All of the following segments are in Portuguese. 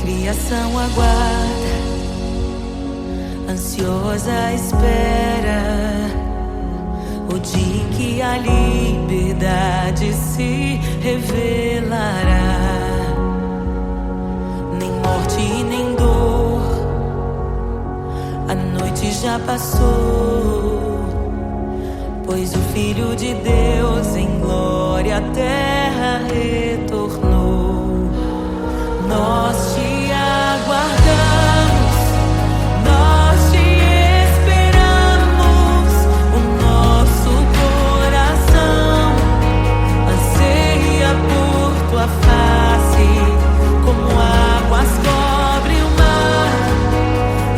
criação aguarda, ansiosa à espera, o dia em que a liberdade se revelará. Nem morte e nem dor, a noite já passou, pois o Filho de Deus em glória à terra retornou. Nós te aguardamos, nós te esperamos. O nosso coração anseia por tua face, como águas cobrem o mar.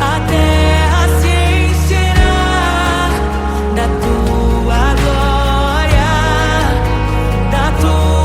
A terra se encherá da tua glória, da tua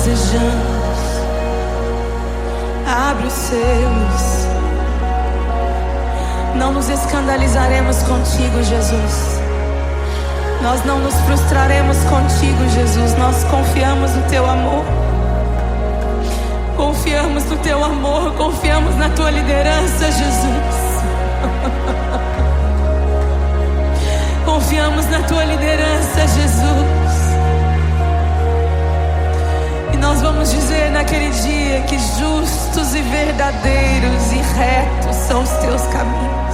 desejamos. Abre os selos. Não nos escandalizaremos contigo, Jesus. Nós não nos frustraremos contigo, Jesus. Nós confiamos no teu amor. Confiamos no teu amor. Confiamos na tua liderança, Jesus. Confiamos na tua liderança, Jesus. E nós vamos dizer naquele dia que justos e verdadeiros e retos são os teus caminhos.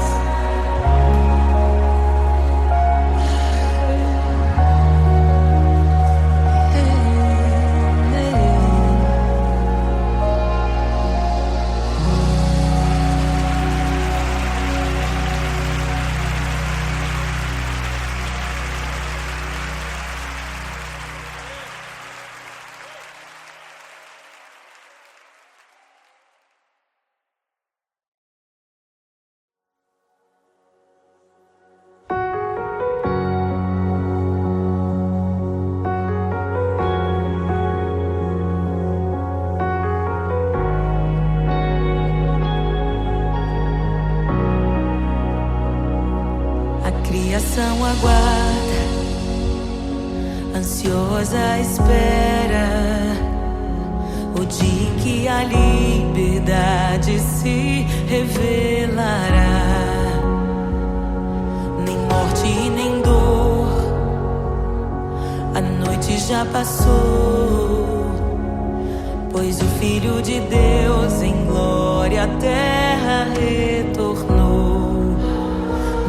Criação aguarda, ansiosa espera o dia em que a liberdade se revelará. Nem morte nem dor, a noite já passou, pois o Filho de Deus em glória à terra retornou.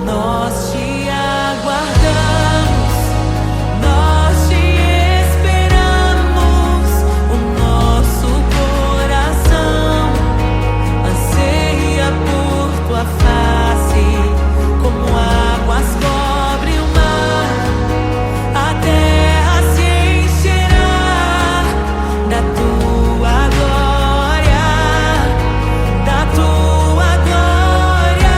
Nós te aguardamos, nós te esperamos. O nosso coração anseia por tua face, como águas cobrem o mar. A terra se encherá da tua glória, da tua glória.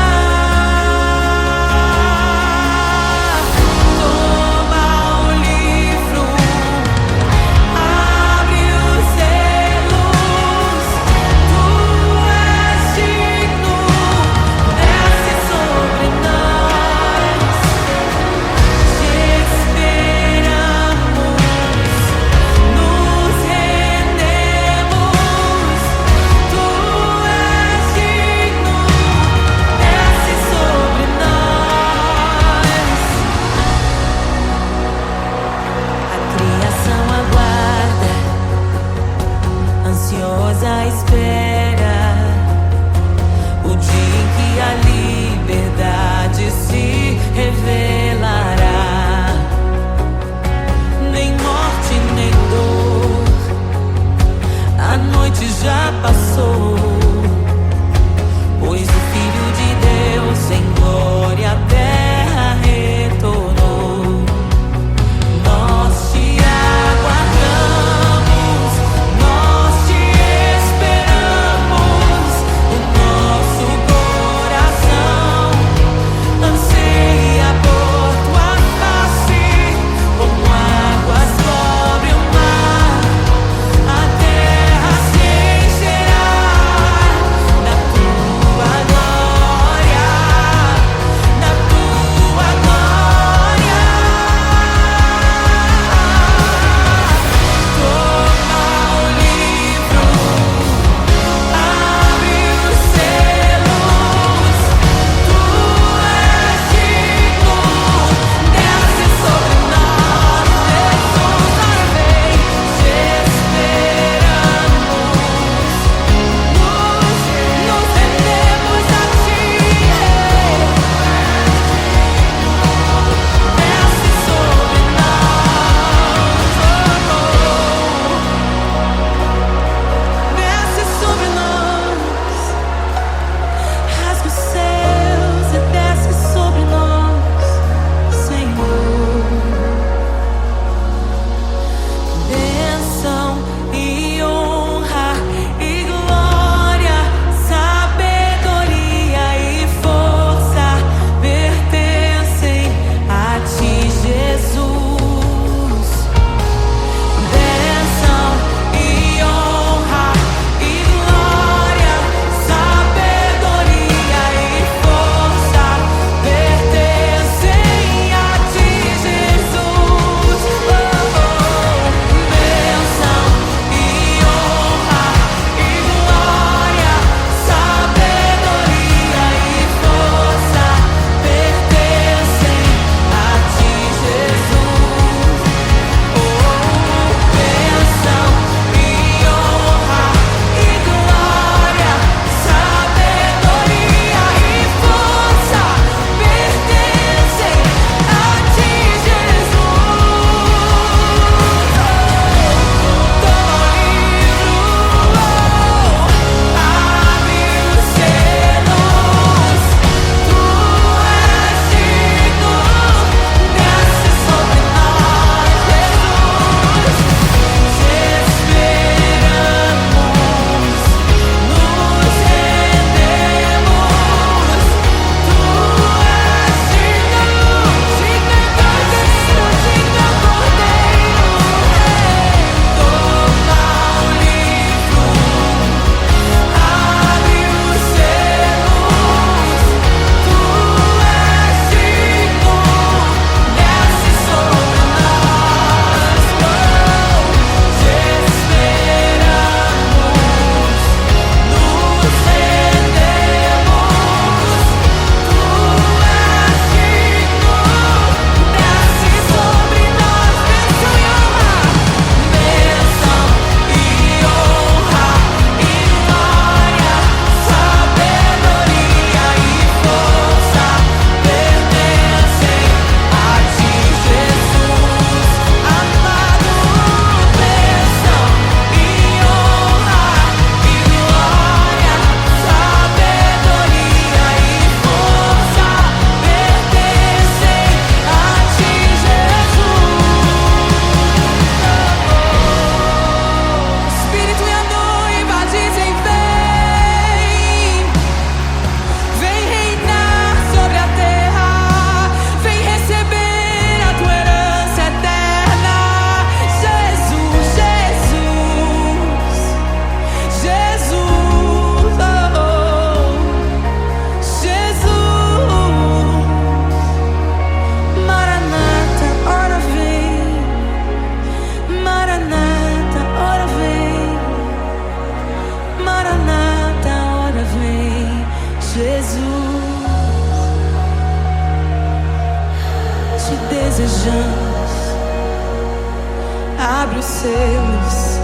sobre os seus.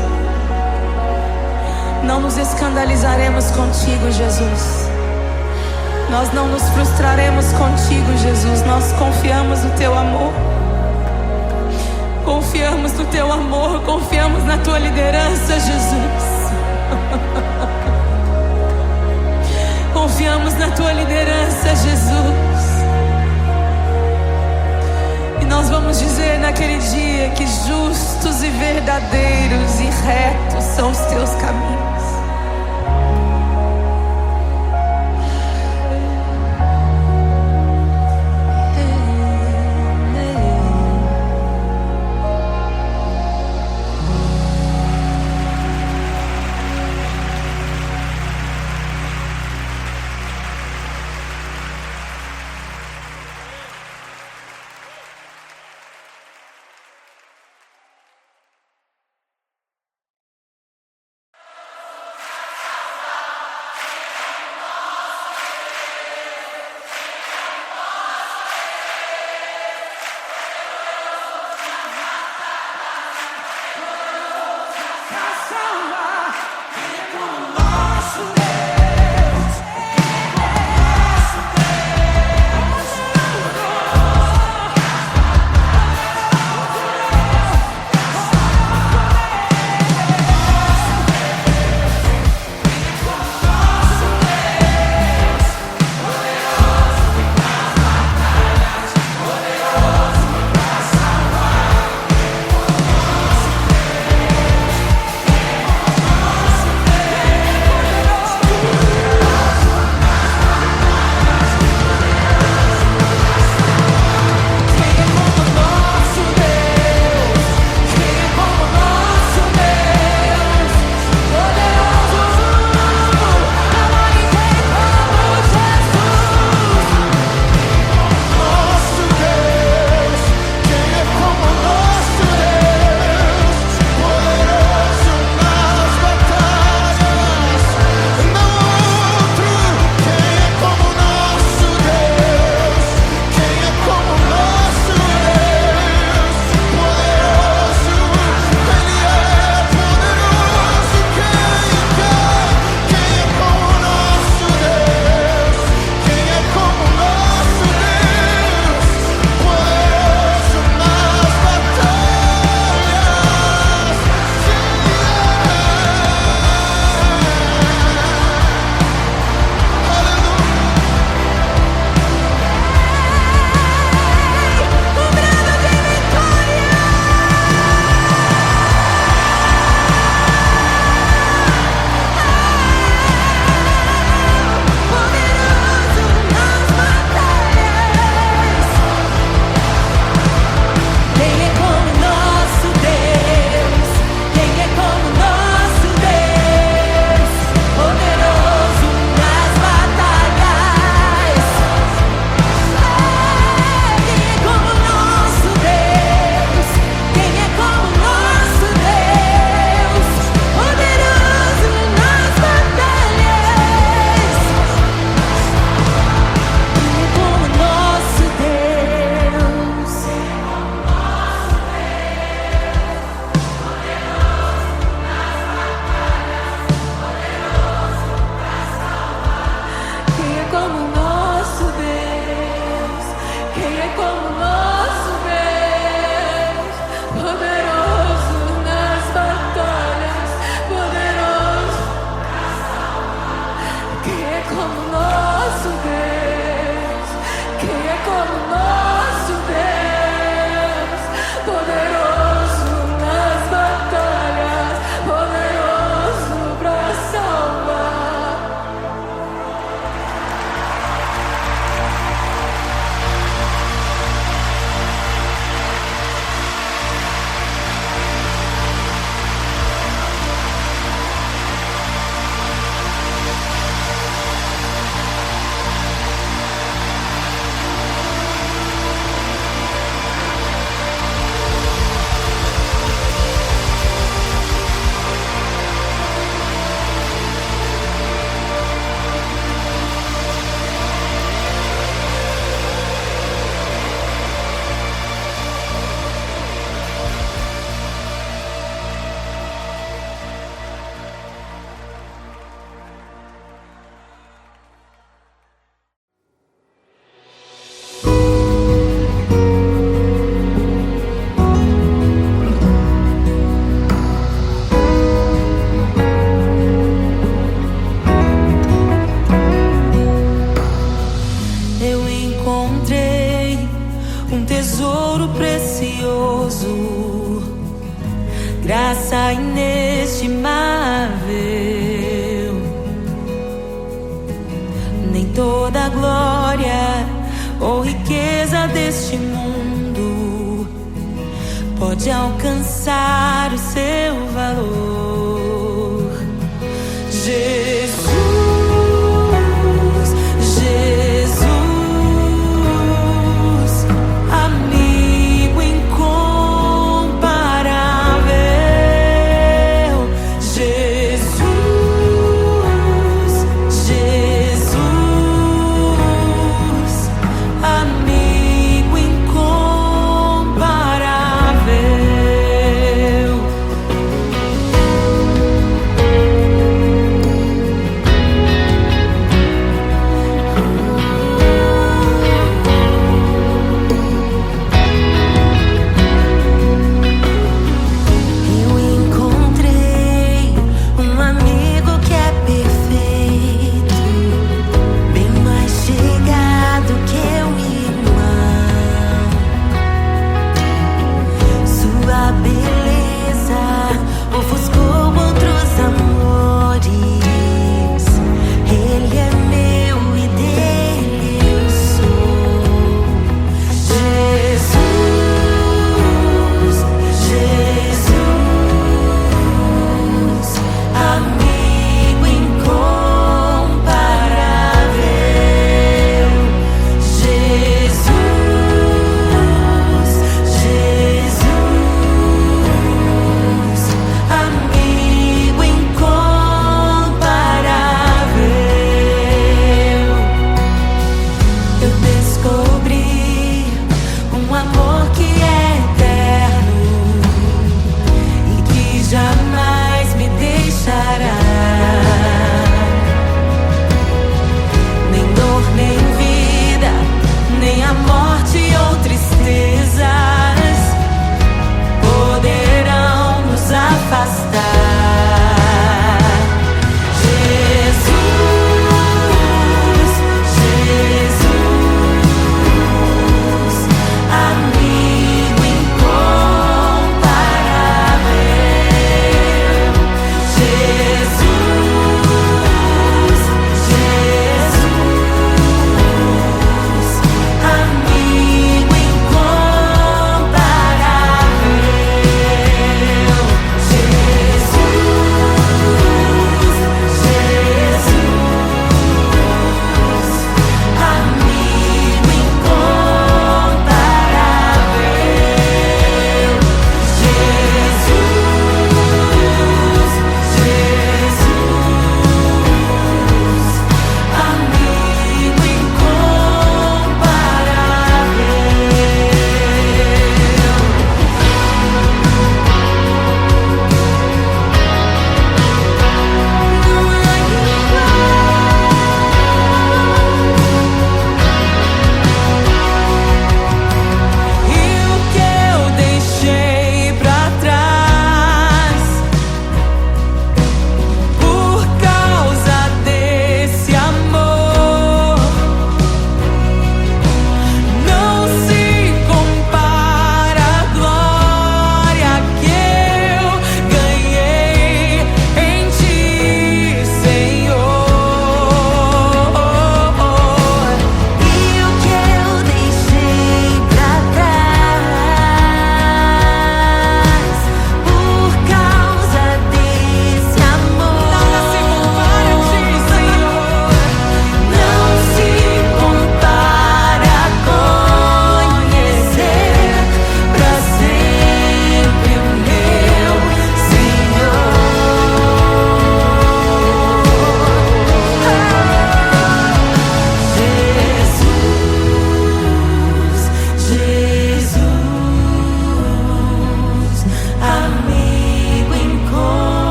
Não nos escandalizaremos contigo, Jesus. Nós não nos frustraremos contigo, Jesus. Nós confiamos no teu amor. Confiamos no teu amor, confiamos na tua liderança, Jesus. Confiamos na tua liderança, Jesus. E nós vamos dizer naquele dia que justos e verdadeiros e retos são os teus caminhos. graça inestimável. Nem toda a glória ou riqueza deste mundo pode alcançar o seu valor. Jesus, Jesus, amigo incomparável. Jesus, Jesus, amigo incomparável.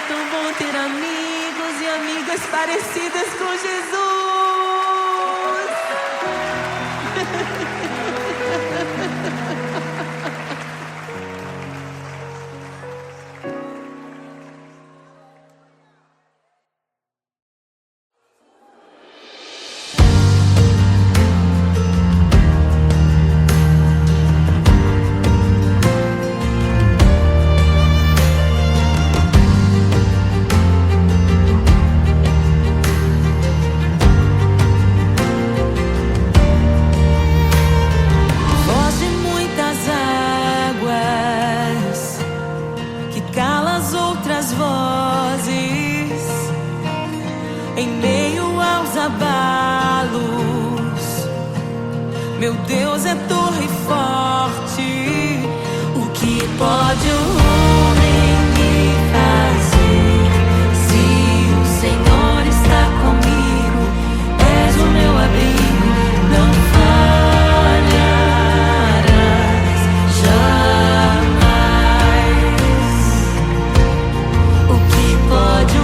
tão bom ter amigos e amigas parecidas com Jesus. Em meio aos abalos, meu Deus é torre forte. O que pode o homem me fazer? Se o Senhor está comigo, és o meu abrigo, não falharás jamais. O que pode o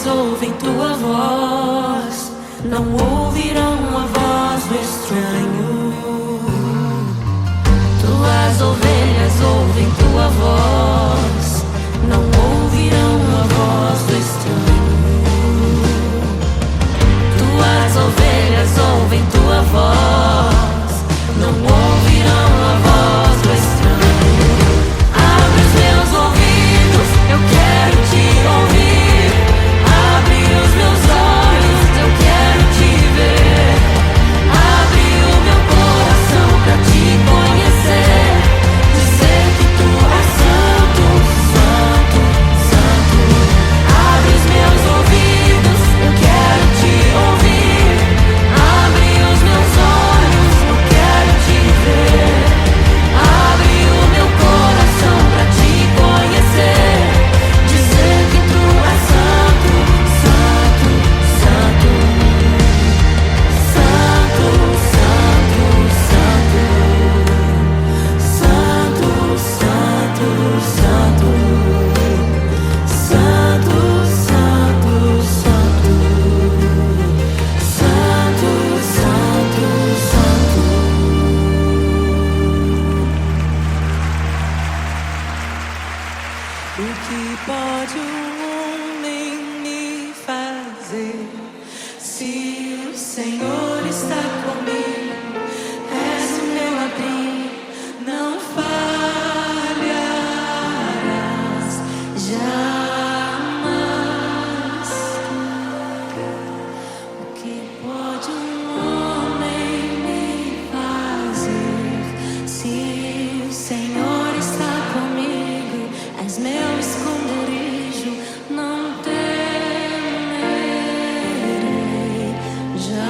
ouvem tua voz, não ouvirão a voz do estranho. Tuas ovelhas ouvem tua voz, não ouvirão a voz do estranho. Tuas ovelhas ouvem tua voz, não ouvirão a voz do estranho. Abre os meus ouvidos, eu quero te ouvir. Abre os meus olhos, eu quero te ver. Abre o meu coração pra te conhecer. Dizer que tu és santo, homem me fazer? Se o Senhor está comigo, és o meu abrigo, não falharás jamais. O que pode um homem me fazer? Se o Senhor está comigo, és meu esconderijo, não temerei jamais.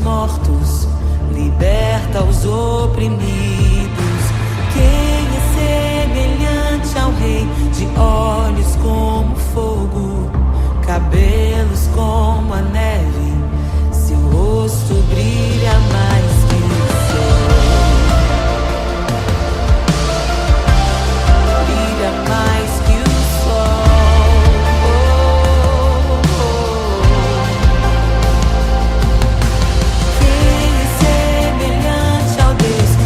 mortos, liberta os oprimidos. Quem é semelhante ao Rei, de olhos como fogo, cabelos como a neve, seu rosto brilha mais que o sol. Brilha mais que o sol. Quem é semelhante ao Deus que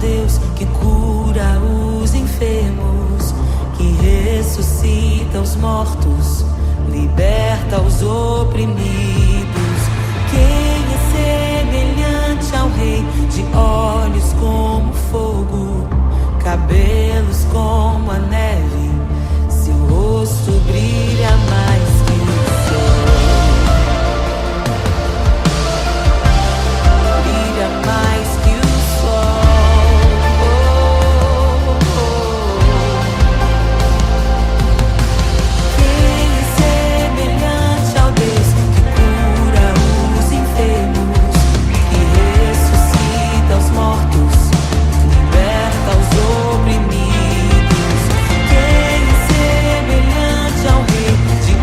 Deus que cura os enfermos, que ressuscita os mortos, liberta os oprimidos. Quem é semelhante ao Rei, de olhos como fogo, cabelos como a neve, seu rosto brilha mais que o sol. Brilha mais que o sol. Quem é semelhante ao Deus que cura os enfermos, que ressuscita os mortos, liberta os oprimidos. Quem é semelhante ao Rei, de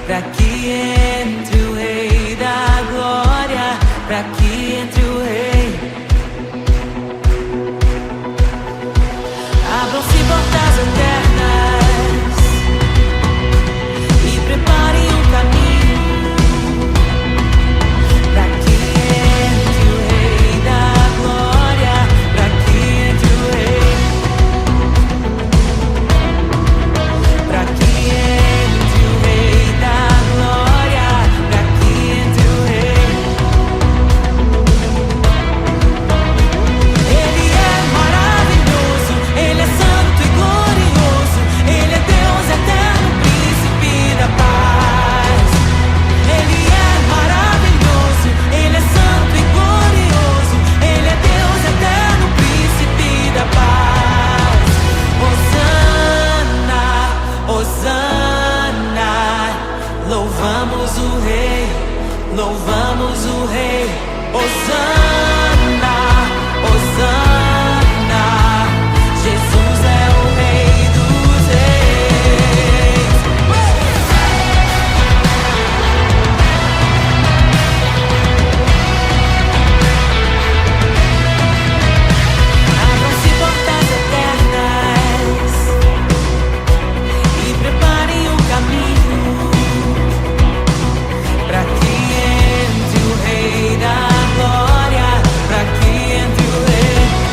pra que entre o Rei da Glória, pra que entre o Rei. Abram-se portas eternas e preparem um caminho pra que entre o Rei da Glória, pra que entre o Rei, pra que entre o Rei da Glória, pra que entre o Rei. Ele é maravilhoso, Ele é santo e glorioso, Ele é Deus eterno, príncipe da paz. Ele é maravilhoso, Ele é santo e glorioso, Ele é Deus eterno, príncipe da paz. Hosana, Hosana, louvamos o Rei, louvamos o Rei. Hosana, Hosana, Jesus é o Rei dos Reis. Abram-se portas eternas e preparem o caminho pra que entre o Rei da Glória, pra que entre o Rei.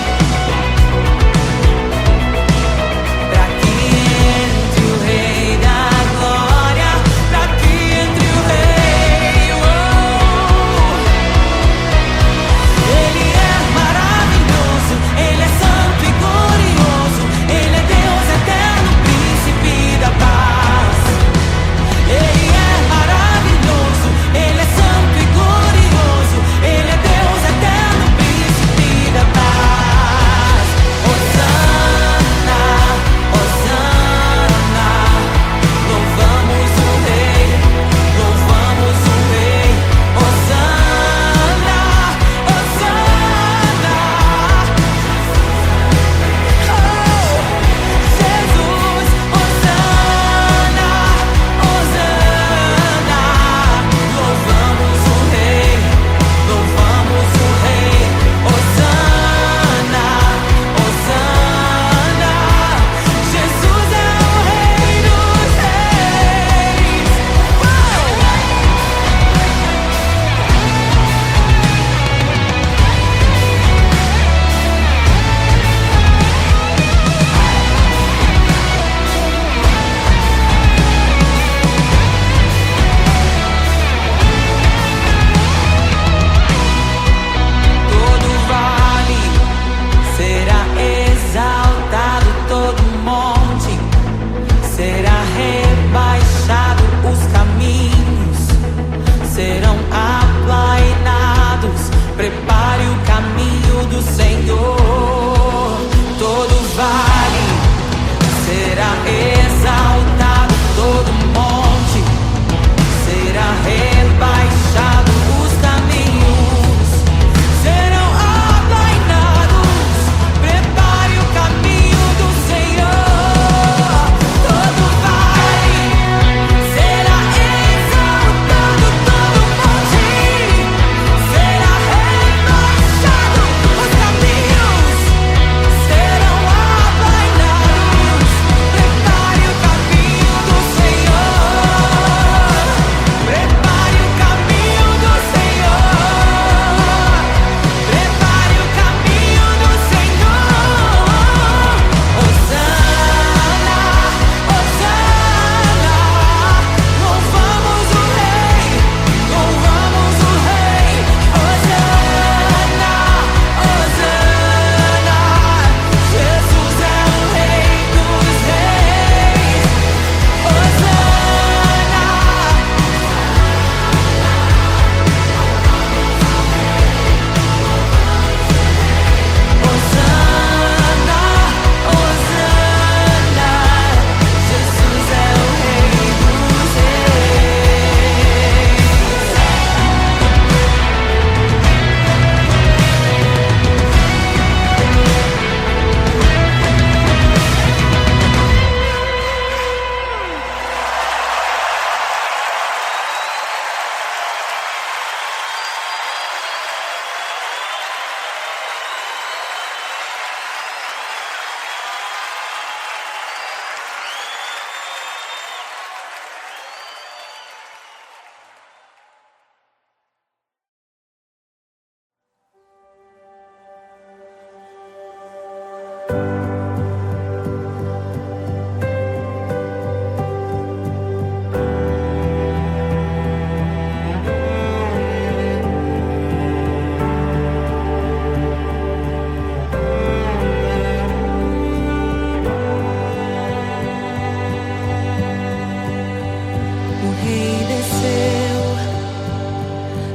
Rei desceu,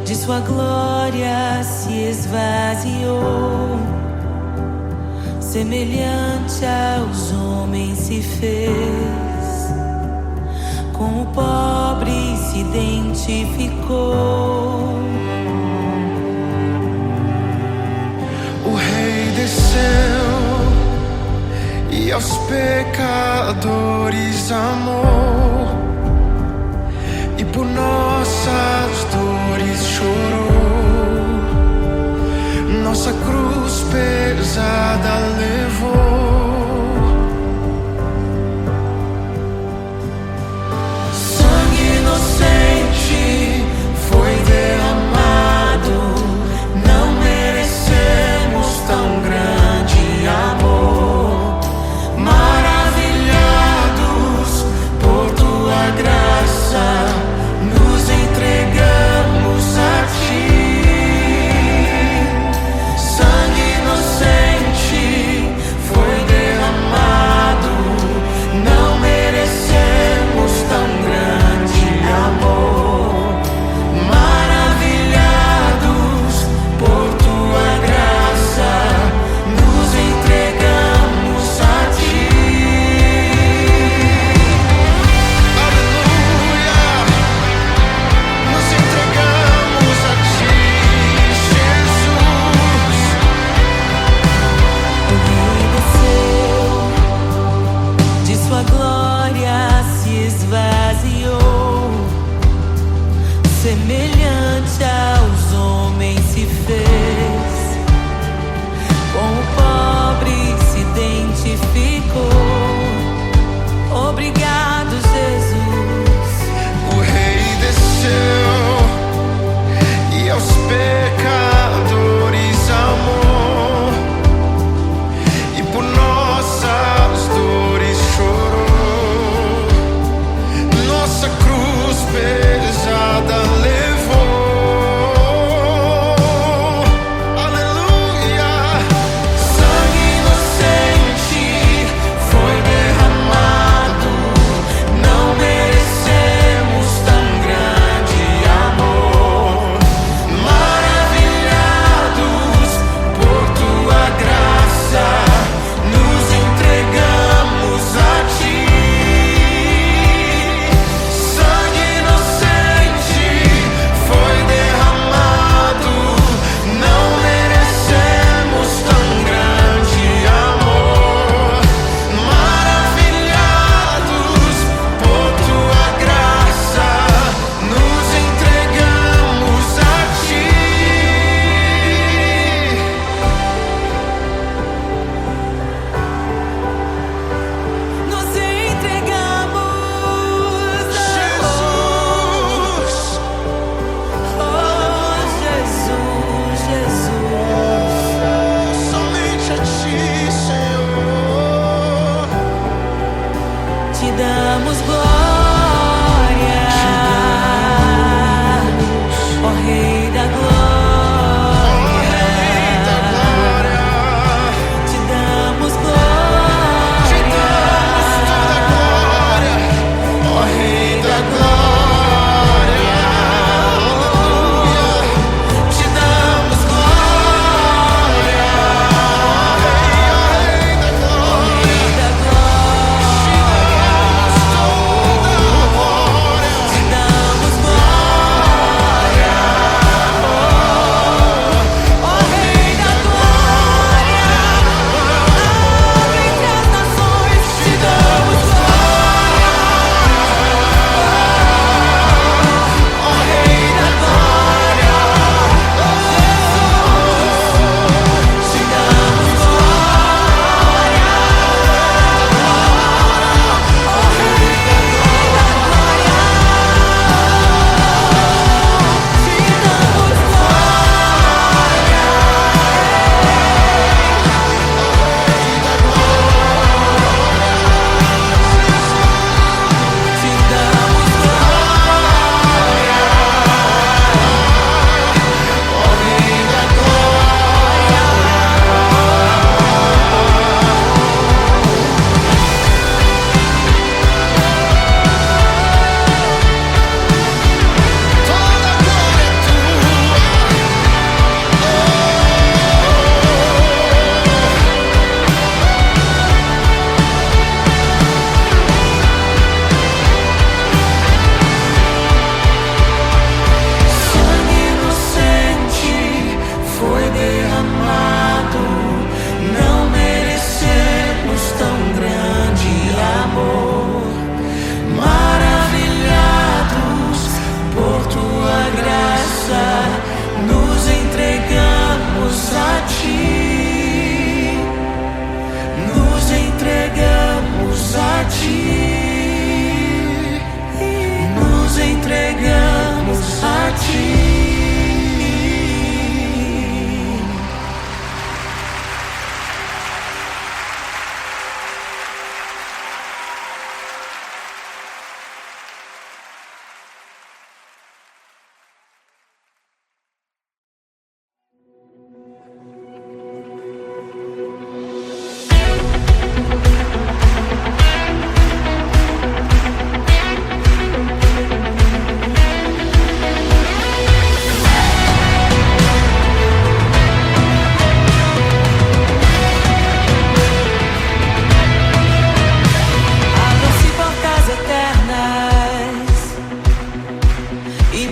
de sua glória se esvaziou, semelhante aos homens se fez, com o pobre se identificou. O Rei desceu e aos pecadores amou, e por nossas dores chorou, nossa cruz pesada levou. Sangue inocente foi derramado, não merecemos tão grande amor. Maravilhados por tua graça, nos entregamos a ti. Sangue inocente foi derramado, não merecemos tão grande amor. Maravilhados por tua graça, nos entregamos a ti. Aleluia! Nos entregamos a ti, Jesus. O Rei desceu, de sua glória se esvaziou, semelhante aos homens se fez, com o pobre se identificou. Obrigado, Jesus. O Rei desceu e aos pecadores amou, e por nossas dores chorou, nossa cruz pesada levou. nos entregamos a ti, nos entregamos a ti, nos entregamos a ti.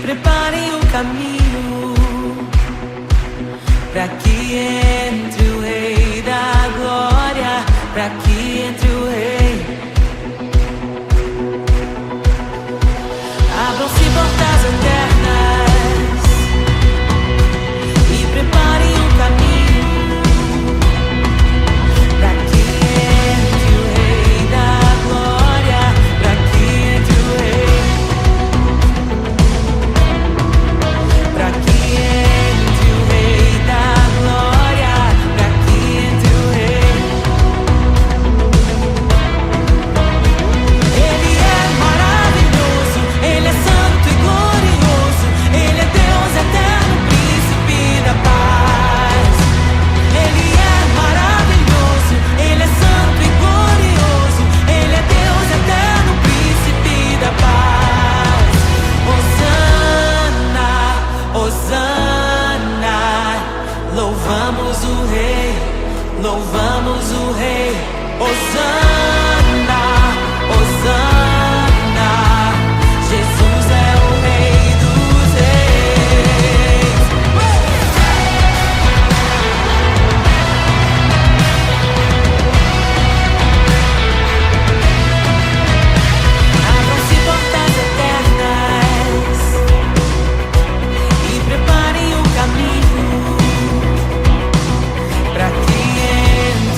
Preparem o caminho para que entre o Rei da Glória, para que entre o Rei. Abram-se portas eternas e preparem o caminho para que entre o Rei da Glória, para que entre o Rei. Pra que entre o Rei da Glória, pra que entre o Rei. Ele é maravilhoso, Ele é santo e glorioso, Ele é Deus eterno, príncipe da paz. Ele é maravilhoso, Ele é santo e glorioso, Ele é Deus eterno, príncipe da paz. Hosana, Hosana, louvamos o Rei, louvamos o Rei. Hosana, Hosana, Jesus é o Rei dos Reis. Abram-se portas eternas e preparem o caminho para que entre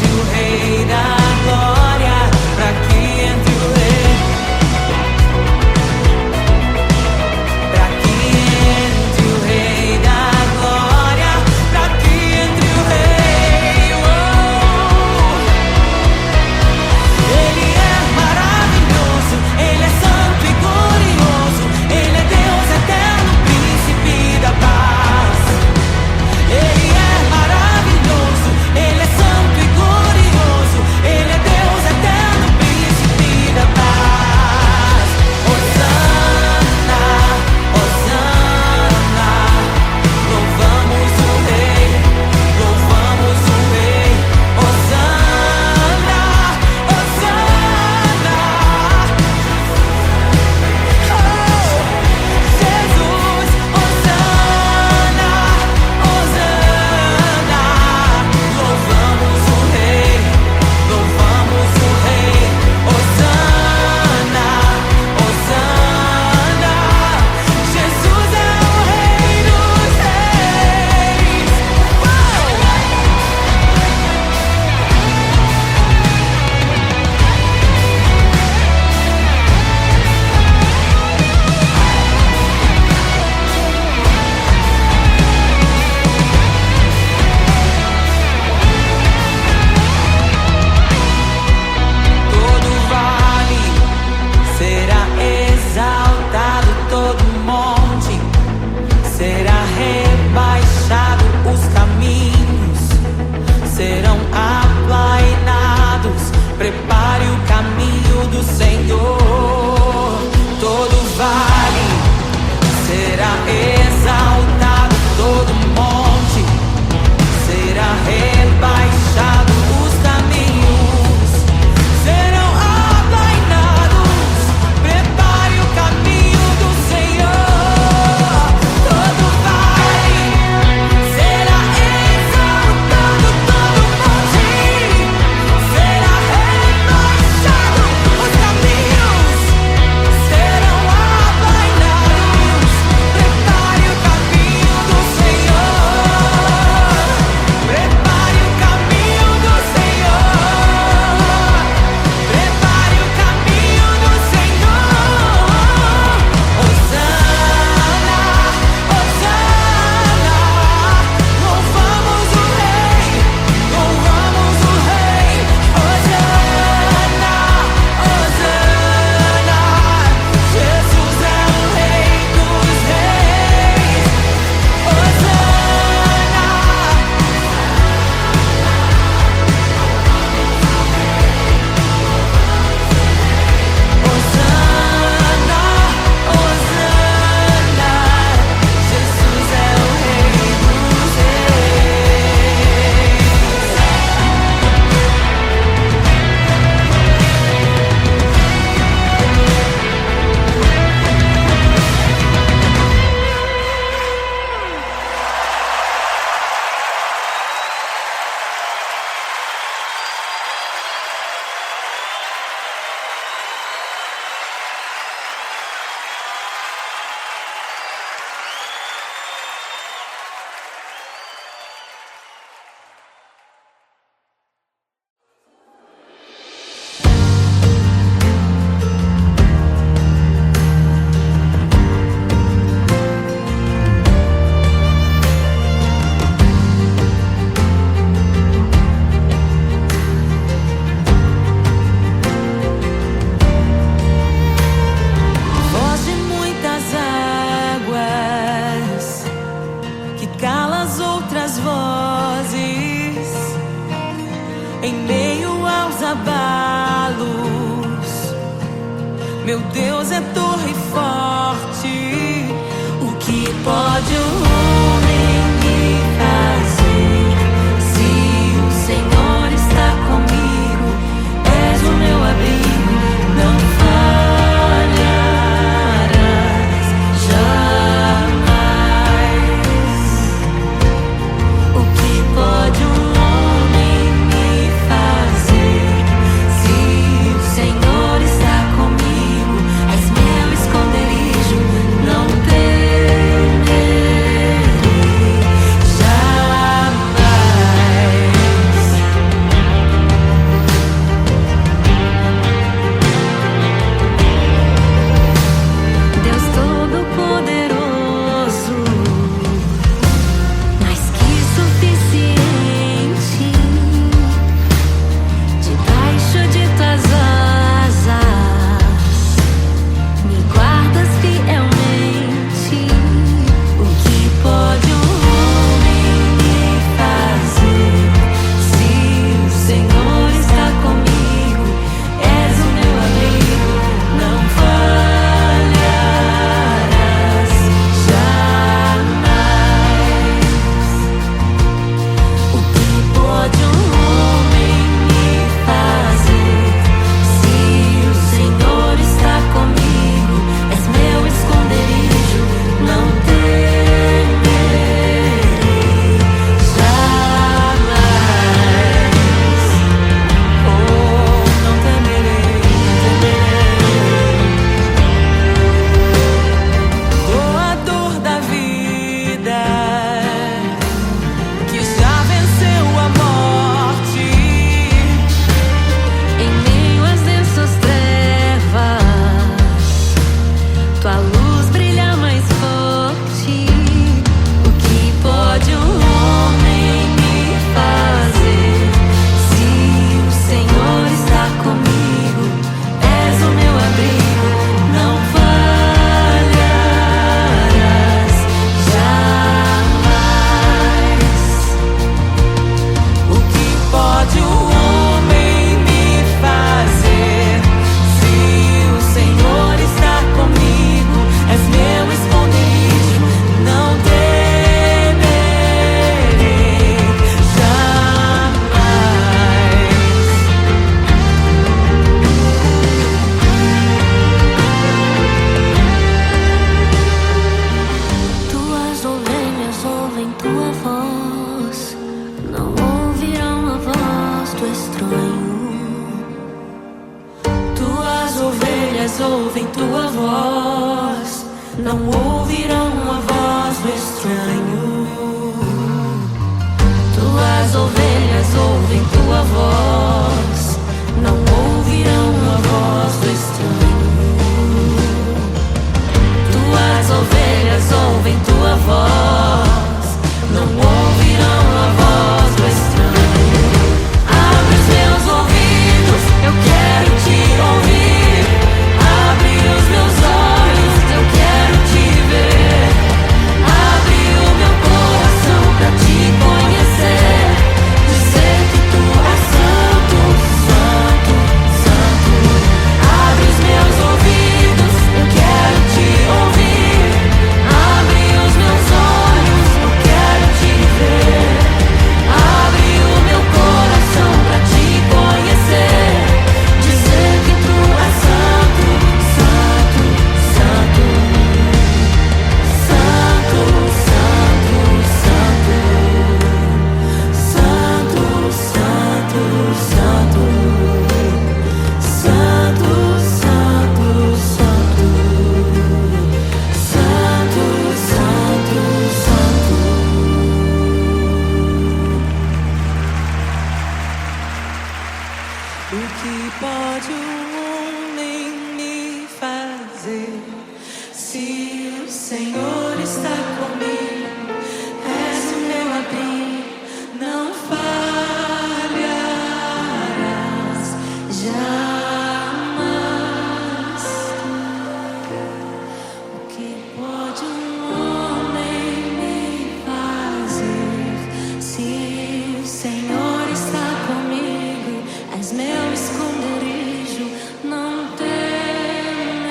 Meu Deus é torre forte. O que pode o homem me fazer? Se o Senhor está comigo, és o meu abrigo, não falharás jamais. O que pode um homem me fazer? Se o Senhor está comigo, és meu esconderijo, não temerei jamais. Deus Todo-Poderoso, mais que suficiente, debaixo de tuas asas me guardas fielmente. O que pode um homem me fazer? Se o Senhor está comigo, és o meu abrigo, não falharás jamais. O que pode um homem me fazer? Se o Senhor está comigo, és meu esconderijo, não temerei jamais. Oh, não temerei, temerei. Oh, a dor da vida que já venceu a morte, em meio às densas trevas, tua luz brilha mais forte. O que pode um homem me fazer? Se o Senhor está comigo, és o meu abrigo, não falharás jamais. O que pode o homem me fazer? Se o Senhor está comigo, és meu esconderijo, não temerei jamais. Tuas ovelhas ouvem tua voz, não ouvirão a voz do estranho. Tuas ovelhas ouvem tua voz, não ouvirão a voz do estranho. Tuas ovelhas ouvem tua voz, não ouvirão a voz do estranho. Tuas ovelhas ouvem tua voz, não ouvirão a voz do estranho. Abre os meus ouvidos, eu quero te ouvir. Abre os meus olhos, eu quero te ver. Abre o meu coração pra te conhecer. Dizer que tu és santo, santo, santo. Abre os meus ouvidos, eu quero te ouvir. Abre os meus olhos, eu quero te ver. Abre o meu coração pra te conhecer. Dizer que tu és santo, santo, santo. Santo, santo, santo. Santo, santo, santo. Santo, santo, santo. Santo, santo, santo. O que pode um homem me fazer? Se o Senhor está comigo, és o meu abrigo, não falharás jamais. O que pode um homem me fazer? Se o Senhor está comigo, és meu esconderijo, não temerei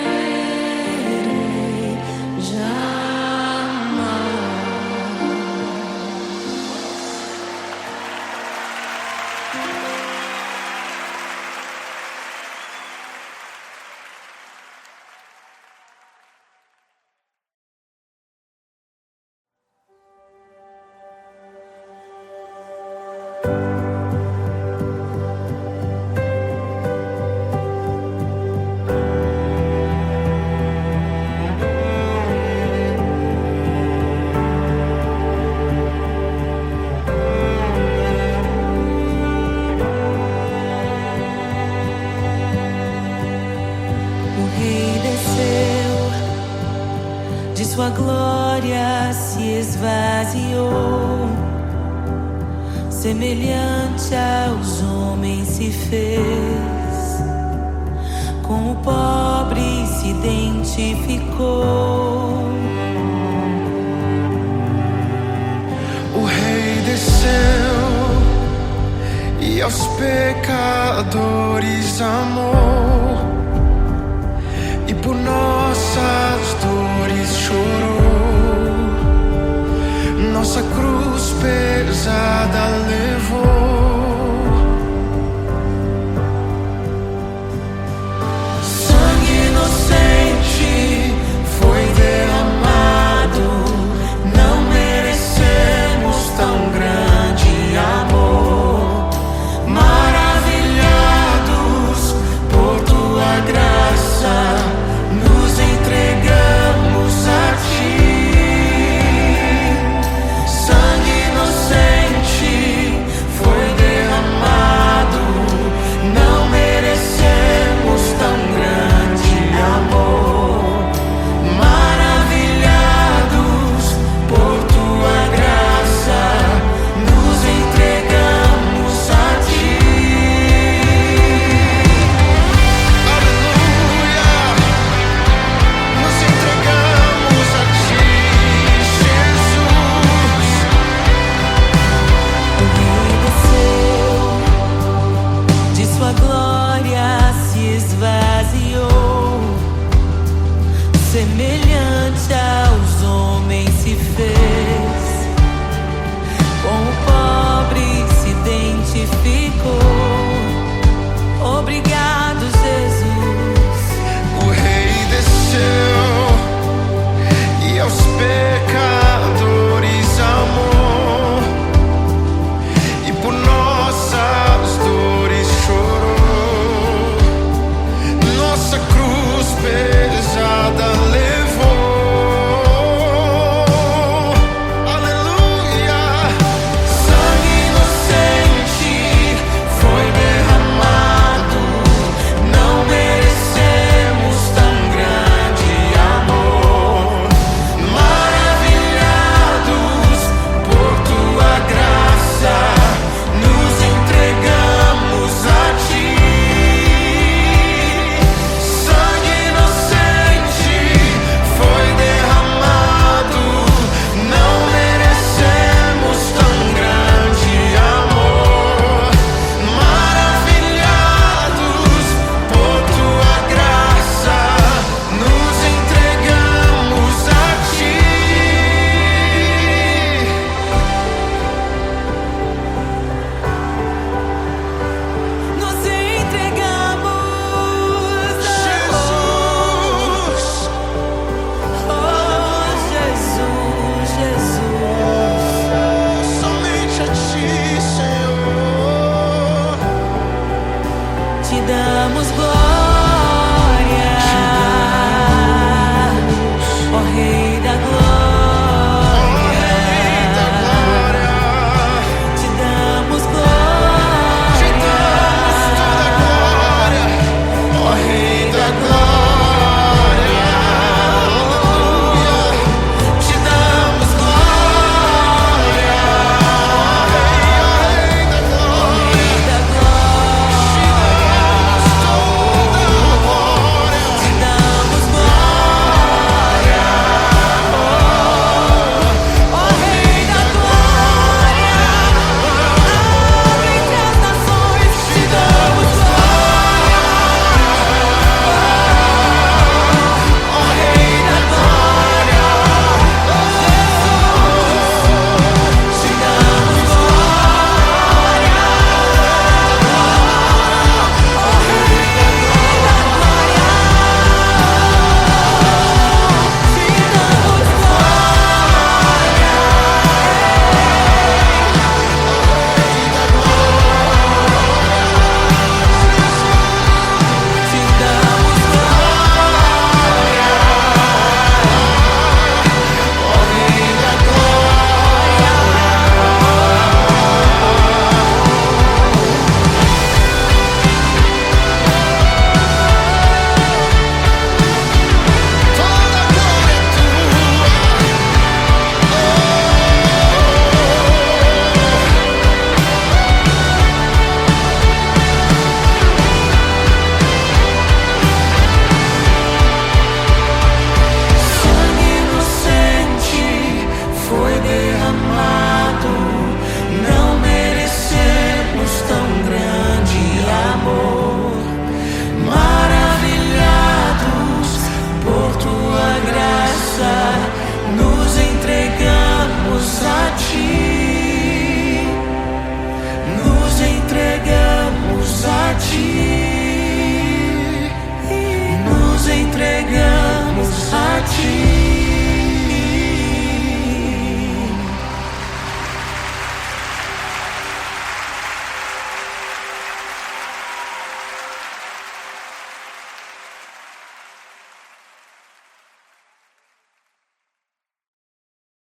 glória se esvaziou, semelhante aos homens se fez, com o pobre se identificou. O Rei desceu e aos pecadores amou, e por nossas dores chorou. Nossa cruz pesada levou.